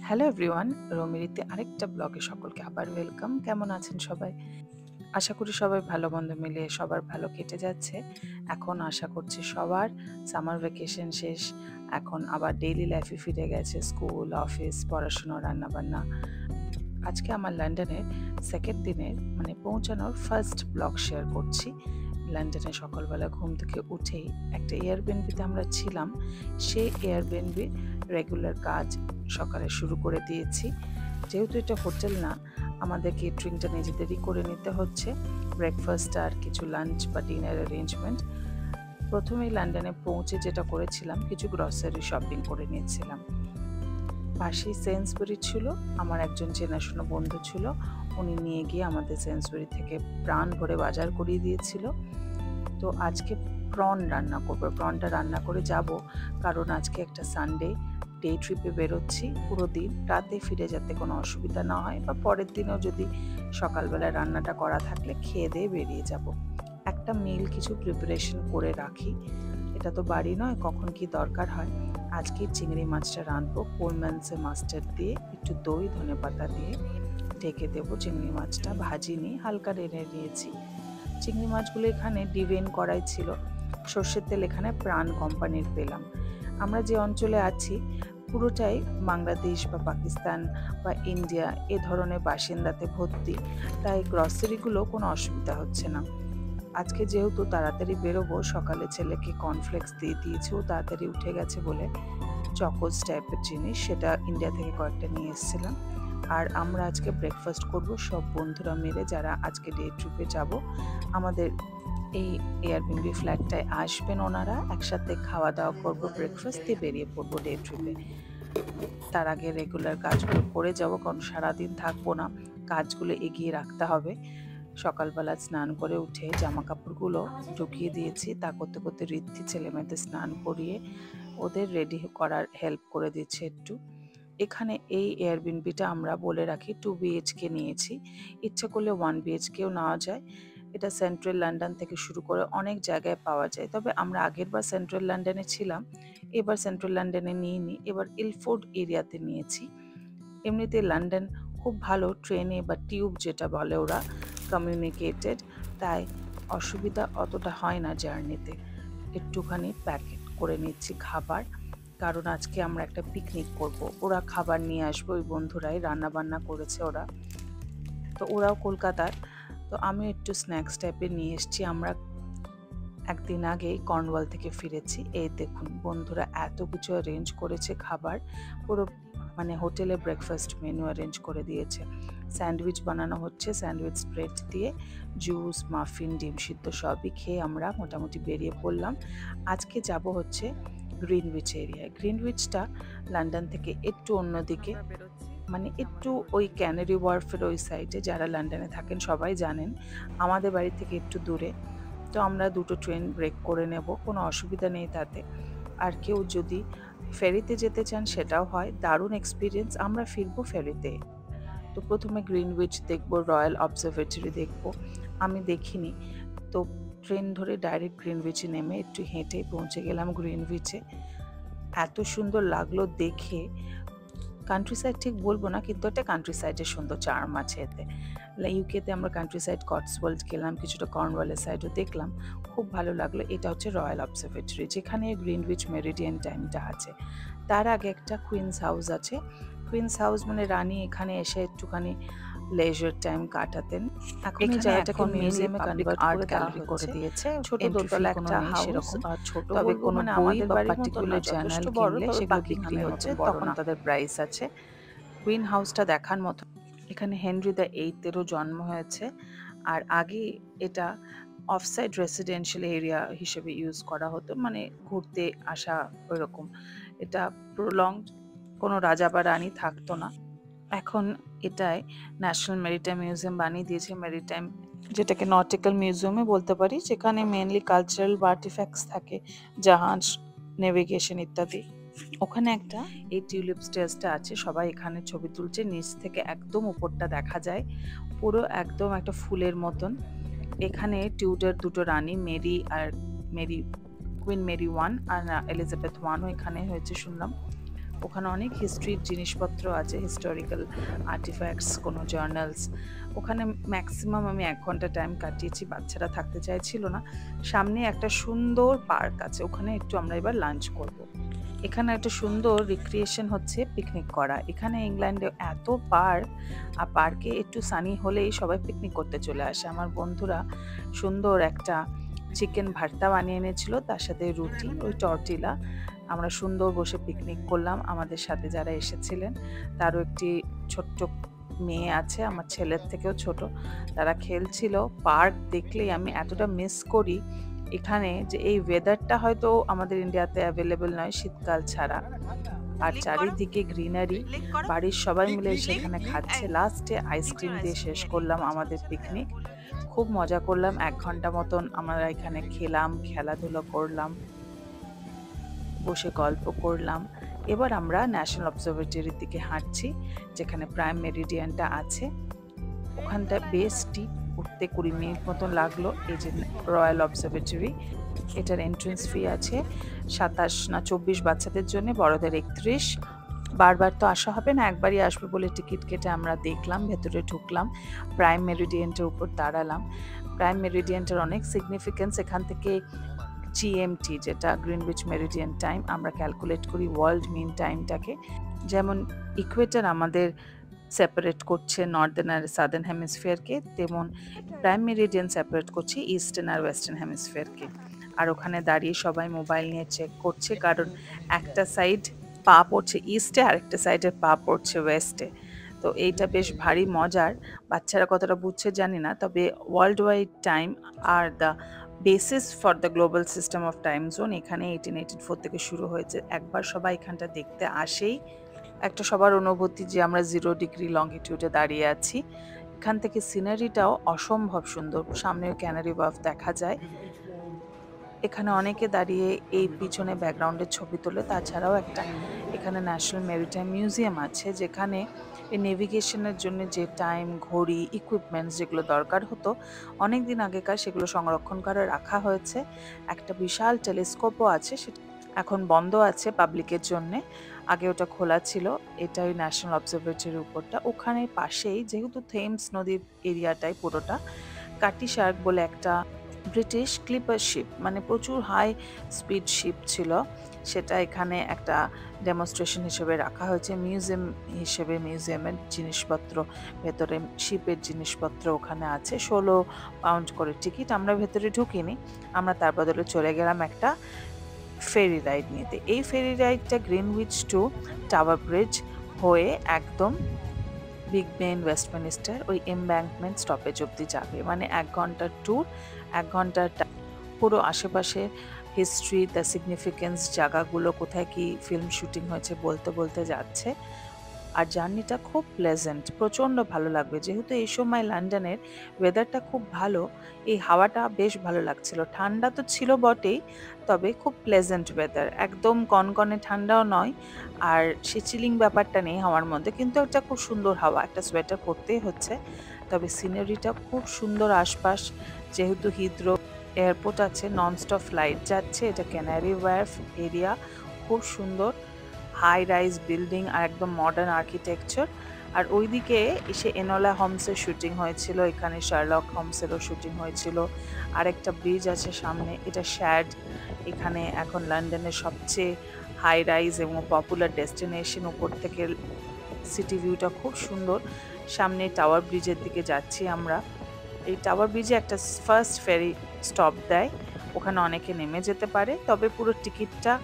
Hello everyone, রমিরিতে আরেকটা ব্লগে সকলকে আবার ওয়েলকাম। কেমন আছেন সবাই? আশা করি সবাই ভালো মন্দ মিলিয়ে সবার ভালো কেটে যাচ্ছে। এখন আশা করছি সবার সামার ভ্যাকেশন শেষ, এখন আবার ডেইলি লাইফে ফিরে গেছে, স্কুল, অফিস, পড়াশুনো, রান্নাবান্না। আজকে আমার লন্ডনের সেকেন্ড দিনের পৌঁছানোর ফার্স্ট ব্লগ শেয়ার করছি। লন্ডনে সকালবেলা ঘুম থেকে উঠেই একটা এয়ারবিএনবিতে আমরা ছিলাম, সেই এয়ারবিএনবির রেগুলার কাজ সকালে শুরু করে দিয়েছি। যেহেতু এটা হোটেল না, আমাদের কেটারিংটা নিজেদেরই করে নিতে হচ্ছে, ব্রেকফাস্ট আর কিছু লাঞ্চ বা ডিনার অ্যারেঞ্জমেন্ট। প্রথমেই লন্ডনে পৌঁছে যেটা করেছিলাম, কিছু গ্রসারি শপিং করে নিয়েছিলাম। পাশেই সেন্সবুরি ছিল, আমার একজন চেনাশোনা বন্ধু ছিল, উনি নিয়ে গিয়ে আমাদের সেন্সবুরি থেকে প্রাণ ভরে বাজার করিয়ে দিয়েছিল। তো আজকে প্রন রান্না করবো, প্রনটা রান্না করে যাব, কারণ আজকে একটা সানডে ডে ট্রিপে বেরোচ্ছি। পুরো দিন রাতে ফিরে যাতে কোনো অসুবিধা না হয়, বা পরের দিনেও যদি সকালবেলায় রান্নাটা করা থাকলে খেয়ে দিয়ে বেরিয়ে যাব। একটা মিল কিছু প্রিপারেশন করে রাখি, এটা তো বাড়ি নয়, কখন কি দরকার হয়। আজকে চিংড়ি মাছটা রাঁধবো কোলম্যান্সে মাস্টার্ড দিয়ে, একটু দই ধনেপাতা দিয়ে ঢেকে দেবো। চিংড়ি মাছটা ভাজিনি, হালকা নেড়ে নিয়েছি। চিংড়ি মাছগুলো এখানে ডিভেন করাই ছিল, সর্ষের তেল এখানে প্রাণ কোম্পানির পেলাম। আমরা যে অঞ্চলে আছি পুরোটাই বাংলাদেশ বা পাকিস্তান বা ইন্ডিয়া এ ধরনের বাসিন্দাতে ভর্তি, তাই গ্রসারিগুলো কোনো অসুবিধা হচ্ছে না। আজকে যেহেতু তাড়াতাড়ি বেরোবো, সকালে ছেলেকে কর্নফ্লেক্স দিয়ে দিয়েছি, ও তাড়াতাড়ি উঠে গেছে বলে চকোস টাইপের জিনিস, সেটা ইন্ডিয়া থেকে কয়েকটা নিয়ে এসেছিলাম। আর আমরা আজকে ব্রেকফাস্ট করব সব বন্ধুরা মিলে, যারা আজকে ডে ট্রিপে যাব। আমাদের এই এয়ারবিএনবি ফ্ল্যাটটায় আসবেন ওনারা, একসাথে খাওয়া দাওয়া করবো, ব্রেকফাস্ট দিয়ে বেরিয়ে পড়বো ডে ট্রিপে। তার আগে রেগুলার কাজগুলো করে যাব, কারণ সারাদিন থাকবো না, কাজগুলো এগিয়ে রাখতে হবে। সকালবেলা স্নান করে উঠে জামা কাপড়গুলো ঢুকিয়ে দিয়েছি, তা করতে করতে ঋদ্ধি ছেলে মেয়েদের স্নান করিয়ে ওদের রেডি করার হেল্প করে দিচ্ছে একটু। এখানে এই এয়ারবিএনবিটা আমরা বলে রাখি 2 BHK নিয়েছি, ইচ্ছা করলে 1 BHKও নেওয়া যায়। এটা সেন্ট্রাল লন্ডন থেকে শুরু করে অনেক জায়গায় পাওয়া যায়, তবে আমরা আগের বার সেন্ট্রাল লন্ডনে ছিলাম, এবার সেন্ট্রাল লন্ডনে নিইনি, এবার ইলফোর্ড এরিয়াতে নিয়েছি। এমনিতে লন্ডন খুব ভালো ট্রেনে বা টিউব যেটা বলে ওরা, কমিউনিকেটেড, তাই অসুবিধা অতটা হয় না জার্নিতে। একটুখানি প্যাকেট করে নিচ্ছি খাবার, কারণ আজকে আমরা একটা পিকনিক করব। ওরা খাবার নিয়ে আসবে, ওই বন্ধুরাই রান্না বান্না করেছে ওরা, তো ওরাও কলকাতার, তো আমি একটু স্ন্যাক্স টাইপের নিয়ে এসেছি। আমরা একদিন আগেই কর্নওয়াল থেকে ফিরেছি। এই দেখুন বন্ধুরা এত কিছু অ্যারেঞ্জ করেছে খাবার, পুরো হোটেলে ব্রেকফাস্ট মেনু অ্যারেঞ্জ করে দিয়েছে। স্যান্ডউইচ বানানো হচ্ছে, স্যান্ডউইচ স্প্রেড দিয়ে জুস, মাফিন, ডিম সিদ্ধ সবই খেয়ে আমরা মোটামুটি বেরিয়ে পড়লাম। আজকে যাব হচ্ছে গ্রিনউইচ এরিয়ায়। গ্রিনউইচটা লন্ডন থেকে একটু অন্যদিকে, একটু ওই ক্যানারি ওয়ার্ফের ওই সাইডে, যারা লন্ডনে থাকেন সবাই জানেন, আমাদের বাড়ি থেকে একটু দূরে। তো আমরা দুটো ট্রেন ব্রেক করে নেব, কোনো অসুবিধা নেই তাতে। আর কেউ যদি ফেরিতে যেতে চান সেটাও হয়, দারুণ এক্সপিরিয়েন্স। আমরা ফিরবো ফেরিতে। তো প্রথমে গ্রিনউইচ দেখব, রয়্যাল অবজারভেটরি দেখব, আমি দেখিনি। তো ট্রেন ধরে ডাইরেক্ট গ্রিনউইচে নেমে একটু হেঁটেই পৌঁছে গেলাম গ্রিনউইচে। এত সুন্দর লাগলো দেখে, কান্ট্রি সাইড ঠিক বলবো না, কিন্তু একটা কান্ট্রি সাইডের সুন্দর চার্ম আছে এতে। ইউকেতে আমরা কান্ট্রি সাইড কটসওয়াল্ড গেলাম, কিছুটা কর্নওয়ালের সাইডও দেখলাম, খুব ভালো লাগলো। এটা হচ্ছে রয়্যাল অবজারভেটরি, যেখানে গ্রিনউইচ মেরিডিয়ান টাইমটা আছে। তার আগে একটা কুইন্স হাউস আছে। কুইন্স হাউস রানী এখানে এসে একটুখানি লেজার টাইম কাটাতেন। এখন এই জায়গাটাকে মিউজিয়ামে কনভার্ট করে গ্যালারি করে দিয়েছে। ছোট দোতলা একটা হাউস, ছোট তবে কোনো আমাদের বাড়ির পার্টিকুলার জার্নাল কিনলে সেগুলো বিক্রি হচ্ছে, তখন তাদের প্রাইস আছে। কুইন হাউসটা দেখার মতো। এখানে হেনরি দ্য 8-এরও জন্ম হয়েছে, আর আগে এটা অফসাইড রেসিডেন্সিয়াল এরিয়া হিসেবে ইউজ করা হতো, ঘুরতে আসা ওইরকম। এটা প্রলংড, কোনো রাজা বা রানী থাকতো না। এখন এটাই ন্যাশনাল মেরিটাইম মিউজিয়াম বানিয়ে দিয়েছে। মেরিটাইম যেটাকে নটিক্যাল মিউজিয়ামে বলতে পারি, যেখানে মেনলি কালচারাল বা আর্টিফ্যাক্টস থাকে, জাহাজ, নেভিগেশন ইত্যাদি। ওখানে একটা এই টিউলিপ স্টেজটা আছে, সবাই এখানে ছবি তুলছে। নিচ থেকে একদম উপরটা দেখা যায়, পুরো একদম একটা ফুলের মতন। এখানে টিউডার দুটো রানী, কুইন মেরি 1 আর এলিজাবেথ 1ও এখানে হয়েছে শুনলাম। ওখানে অনেক হিস্ট্রির জিনিসপত্র আছে, হিস্টোরিক্যাল আর্টিফ্যাক্টস, কোনো জার্নালস। ওখানে ম্যাক্সিমাম আমি 1 ঘন্টা টাইম কাটিয়েছি, বাচ্চারা থাকতে চাইছিল না। সামনে একটা সুন্দর পার্ক আছে, ওখানে একটু আমরা এবার লাঞ্চ করব। এখানে একটা সুন্দর রিক্রিয়েশন হচ্ছে পিকনিক করা। এখানে ইংল্যান্ডে এত পার্ক, আর পার্কে একটু সানি হলেই সবাই পিকনিক করতে চলে আসে। আমার বন্ধুরা সুন্দর একটা চিকেন ভর্তা বানিয়ে এনেছিল, তার সাথে রুটি, ওই টর্টিলা। আমরা সুন্দর বসে পিকনিক করলাম। আমাদের সাথে যারা এসেছিলেন তারও একটি ছোট্ট মেয়ে আছে, আমার ছেলের থেকেও ছোট। তারা খেলছিল। পার্ক দেখলেই আমি এতটা মিস করি এখানে, যে এই ওয়েদারটা হয়তো আমাদের ইন্ডিয়াতে অ্যাভেলেবল নয় শীতকাল ছাড়া। আর চারিদিকে গ্রিনারি, বাড়ির সবাই মিলে সেখানে খাচ্ছে। লাস্টে আইসক্রিম দিয়ে শেষ করলাম আমাদের পিকনিক। খুব মজা করলাম। 1 ঘন্টা মতন আমরা এখানে খেলাম, খেলাধুলো করলাম, বসে গল্প করলাম। এবার আমরা ন্যাশনাল অবজারভেটরির দিকে হাঁটছি, যেখানে প্রাইম মেরিডিয়ানটা আছে। ওখানটা বেশ স্টিপ, উঠতে 20 মিনিট মতন লাগলো। এই যে রয়্যাল অবজারভেটরি, এটার এন্ট্রেন্স ফি আছে 27 না 24 বাচ্চাদের জন্য, বড়দের 31। বারবার তো আসা হবে না, একবারই আসবে বলে টিকিট কেটে আমরা দেখলাম, ভেতরে ঢুকলাম, প্রাইম মেরিডিয়ানটার উপর দাঁড়ালাম। প্রাইম মেরিডিয়ানটার অনেক সিগনিফিকেন্স। এখান থেকে জিএমটি, যেটা গ্রিনউইচ মেরিডিয়ান টাইম, আমরা ক্যালকুলেট করি ওয়ার্ল্ড মিন টাইমটাকে। যেমন ইকুয়েটর আমাদের সেপারেট করছে নর্দার্ন আর সাদার্ন হেমিসফিয়ারকে, তেমন প্রাইম মেরিডিয়ান সেপারেট করছে ইস্টার্ন আর ওয়েস্টার্ন হেমিসফিয়ারকে। আর ওখানে দাঁড়িয়ে সবাই মোবাইল নিয়ে চেক করছে, কারণ একটা সাইড পা পড়ছে ইস্টে, আরেকটা সাইডের পা পড়ছে ওয়েস্টে। তো এইটা বেশ ভারী মজার। বাচ্চারা কতটা বুঝছে জানি না, তবে world wide time are the basis for the global system of time zone এখানে 1884 থেকে শুরু হয়েছে। একবার সবাই এখানটা দেখতে আসেই একটা সবার অনুভূতি যে আমরা 0 ডিগ্রি লঙ্গিটিউডে দাঁড়িয়ে আছি। এখান থেকে সিনারিটাও অসম্ভব সুন্দর, সামনেও ক্যানারি ওয়ার্ফ দেখা যায়। এখানে অনেকে দাঁড়িয়ে এই পিছনে ব্যাকগ্রাউন্ডের ছবি তোলে। তাছাড়াও একটা এখানে ন্যাশনাল মেরিটাইম মিউজিয়াম আছে, যেখানে এই নেভিগেশনের জন্য যে টাইম, ঘড়ি, ইকুইপমেন্টস যেগুলো দরকার হতো অনেক দিন আগেকার, সেগুলো সংরক্ষণ করে রাখা হয়েছে। একটা বিশাল টেলিস্কোপও আছে, সেটা এখন বন্ধ আছে পাবলিকের জন্যে, আগে ওটা খোলা ছিল। এটা ওই ন্যাশনাল অবজারভেটরির উপরটা। ওখানে পাশেই, যেহেতু থেমস নদীর এরিয়াটাই পুরোটা, কাটি শার্ক বলে একটা ব্রিটিশ ক্লিপার শিপ, মানে প্রচুর হাই স্পিড শিপ ছিল, সেটা এখানে একটা ডেমনস্ট্রেশন হিসেবে রাখা হয়েছে, মিউজিয়াম হিসেবে। মিউজিয়ামের জিনিসপত্র, ভেতরে শিপের জিনিসপত্র ওখানে আছে। 16 পাউন্ড করে টিকিট। আমরা ভেতরে ঢুকিনি, আমরা তার বদলে চলে গেলাম একটা ফেরি রাইড নিতে। এই ফেরি রাইডটা গ্রিনউইচ টু টাওয়ার ব্রিজ হয়ে একদম বিগ বেন, ওয়েস্টমিনিস্টার, ওই এমব্যাঙ্কমেন্ট স্টপেজ অব্দি যাবে। মানে 1 ঘন্টার ট্যুর, 1 ঘন্টার পুরো আশেপাশে হিস্ট্রি, দ্য সিগনিফিকেন্স, জায়গাগুলো, কোথায় কি ফিল্ম শুটিং হয়েছে বলতে বলতে যাচ্ছে। আর জার্নিটা খুব প্লেজেন্ট, প্রচণ্ড ভালো লাগবে। যেহেতু এই সময় লন্ডনের ওয়েদারটা খুব ভালো, এই হাওয়াটা বেশ ভালো লাগছিল। ঠান্ডা তো ছিল বটেই, তবে খুব প্লেজেন্ট ওয়েদার, একদম কনকনে ঠান্ডাও নয়, আর সে চিলিং ব্যাপারটা নেই হাওয়ার মধ্যে, কিন্তু একটা খুব সুন্দর হাওয়া, একটা সোয়েটার পরতেই হচ্ছে। তবে সিনারিটা খুব সুন্দর আশপাশ। যেহেতু হিথ্রো এয়ারপোর্ট আছে, ননস্টপ ফ্লাইট যাচ্ছে, এটা ক্যানারি ওয়ার্ফ এরিয়া, খুব সুন্দর হাই রাইজ বিল্ডিং আর একদম মডার্ন আর্কিটেকচার। আর ওইদিকে এসে এনোলা হোমসের শুটিং হয়েছিল, এখানে শার্লক হোমসেরও শুটিং হয়েছিল। আরেকটা ব্রিজ আছে সামনে, এটা শ্যাড। এখানে এখন লন্ডনের সবচেয়ে হাই রাইজ এবং পপুলার ডেস্টিনেশন। উপর থেকে সিটি ভিউটা খুব সুন্দর। সামনে টাওয়ার ব্রিজের দিকে যাচ্ছি আমরা। এই টাওয়ার ব্রিজে একটা ফার্স্ট ফেরি স্টপ দেয়, ওখানে অনেকে নেমে যেতে পারে। তবে পুরো টিকিটটা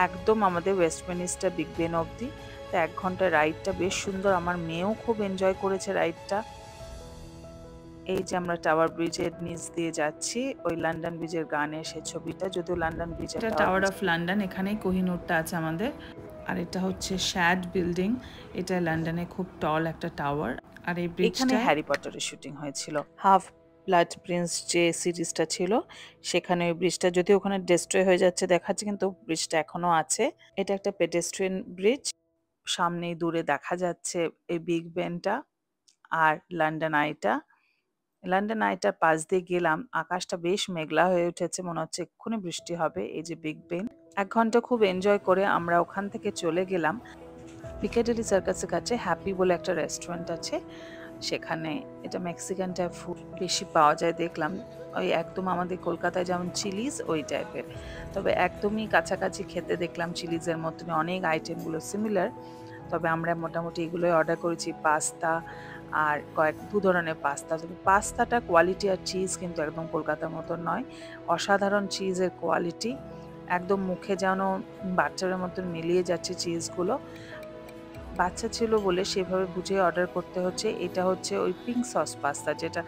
একদম আমাদের ওয়েস্টমিনিস্টার বিগ বেন অবধি। তো 1 ঘন্টার রাইডটা বেশ সুন্দর, আমার মেয়েও খুব এনজয় করেছে রাইডটা। এই যে আমরা টাওয়ার ব্রিজের নিচ দিয়ে যাচ্ছি, ওই লন্ডন ব্রিজের গানে সে ছবিটা, যদিও লন্ডন ব্রিজ, এটা টাওয়ার অফ লন্ডন, এখানেই কোহিনূরটা আছে আমাদের। আর এটা হচ্ছে শ্যাড বিল্ডিং, এটা লন্ডনে খুব টল একটা টাওয়ার। আর এই ব্রিজটা হ্যারি পটারের শুটিং হয়েছিল। হাফ ব্লাড প্রিন্স যে সিরিজটা ছিল, সেখানে ওই ব্রিজটা, যদিও ওখানে ডেস্ট্রয় হয়ে যাচ্ছে দেখাচ্ছে, কিন্তু ব্রিজটা এখনো আছে। এটা একটা পেডেস্ট্রিয়ান ব্রিজ। সামনেই দূরে দেখা যাচ্ছে এই বিগ বেনটা আর লন্ডন আইটা। লন্ডন আইটার পাশ দিয়ে গেলাম, আকাশটা বেশ মেঘলা হয়ে উঠেছে, মনে হচ্ছে এক্ষুনি বৃষ্টি হবে। এই যে বিগ বেন, 1 ঘন্টা খুব এনজয় করে আমরা ওখান থেকে চলে গেলাম পিকাডিলি সার্কাসের কাছে হ্যাপি বলে একটা রেস্টুরেন্ট আছে। সেখানে এটা মেক্সিকান টাইপ ফুড বেশি পাওয়া যায় দেখলাম। ওই একদম আমাদের কলকাতায় যেমন চিলিজ ওই টাইপের। তবে একদমই কাছাকাছি খেতে দেখলাম চিলিজের মতনই অনেক আইটেমগুলো সিমিলার। তবে আমরা মোটামুটি এগুলোই অর্ডার করেছি পাস্তা আর 2 ধরনের পাস্তা। তবে পাস্তাটা কোয়ালিটি আর চিজ কিন্তু একদম কলকাতার মতো নয়। অসাধারণ চিজের কোয়ালিটি। একদম মুখে যেন বাটারের মতন মিলিয়ে যাচ্ছে চিজগুলো। বাচ্চা ছিল বলে সেভাবে বুঝে অর্ডার করতে হচ্ছে। এটা হচ্ছে ওই পিঙ্ক সস পাস্তা যেটা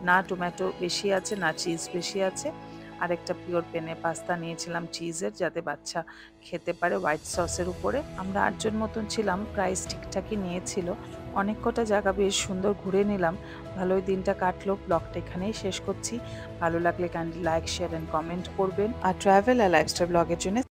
না টমেটো বেশি আছে না চিজ বেশি আছে। আরেকটা পিওর পেনে পাস্তা নিয়েছিলাম চিজের যাতে বাচ্চা খেতে পারে হোয়াইট সসের উপরে। আমরা ৮ জন মতন ছিলাম, প্রাইস ঠিকঠাকই নিয়েছিল। অনেক কটা জায়গা বেশ সুন্দর ঘুরে নিলাম। ভালোই দিনটা কাটলো। ব্লগটা এখানেই শেষ করছি। ভালো লাগলে kindly like, share and comment করবেন। আর ট্রাভেল আর লাইফস্টাইল ব্লগের জন্য